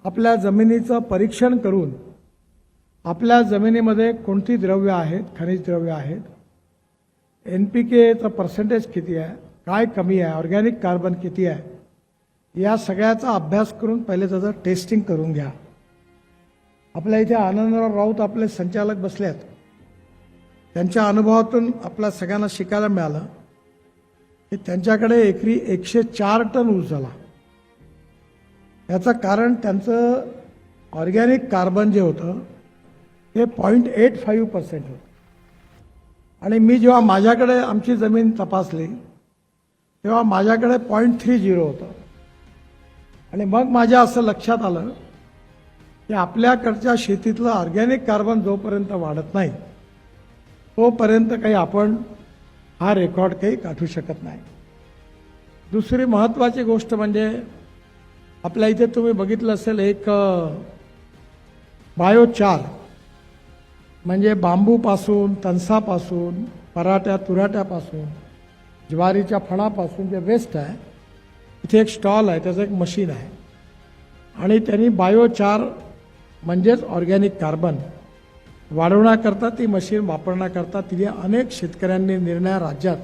आपल्या जमिनीचं परीक्षण करून आपल्या जमिनीमध्ये कोणती द्रव्य आहेत, खनिज द्रव्य आहेत, NPKचं पर्सेंटेज किती आहे, काय कमी आहे, ऑर्गॅनिक कार्बन किती आहे, या सगळ्याचा अभ्यास करून पहिले त्याचं टेस्टिंग करून घ्या। आपल्या इथे आनंदराव राऊत आपले संचालक बसले आहेत, त्यांच्या अनुभवातून आपल्या सगळ्यांना शिकायला मिळालं की त्यांच्याकडे एकरी 104 टन ऊस झाला। याचं कारण त्यांचं ऑर्गॅनिक कार्बन जे होतं ते 0.85% होतं आणि मी जेव्हा माझ्याकडे आमची जमीन तपासली तेव्हा माझ्याकडे 0.30 होतं आणि मग माझ्या असं लक्षात आलं की आपल्याकडच्या शेतीतलं ऑर्गॅनिक कार्बन जोपर्यंत वाढत नाही तोपर्यंत काही आपण हा रेकॉर्ड काही गाठू शकत नाही। दुसरी महत्त्वाची गोष्ट म्हणजे आपल्या इथे तुम्ही बघितलं असेल एक बायोचार म्हणजे बांबूपासून, तणसापासून, पराठ्या तुराट्यापासून, ज्वारीच्या फणापासून जे वेस्ट आहे, इथे एक स्टॉल आहे, त्याचं एक मशीन आहे आणि त्यांनी बायोचार म्हणजेच ऑर्गॅनिक कार्बन वाढवण्याकरता ती मशीन वापरण्याकरता तिथे अनेक शेतकऱ्यांनी निर्णय राज्यात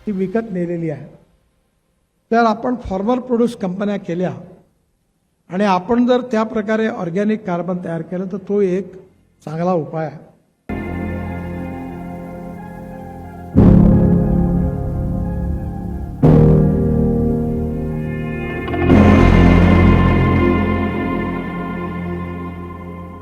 ती विकत नेलेली आहे। तर आपण फॉर्मर प्रोड्यूस कंपन्या केल्या आणि आपण जर त्या प्रकारे ऑर्गॅनिक कार्बन तयार केलं तर तो एक चांगला उपाय आहे।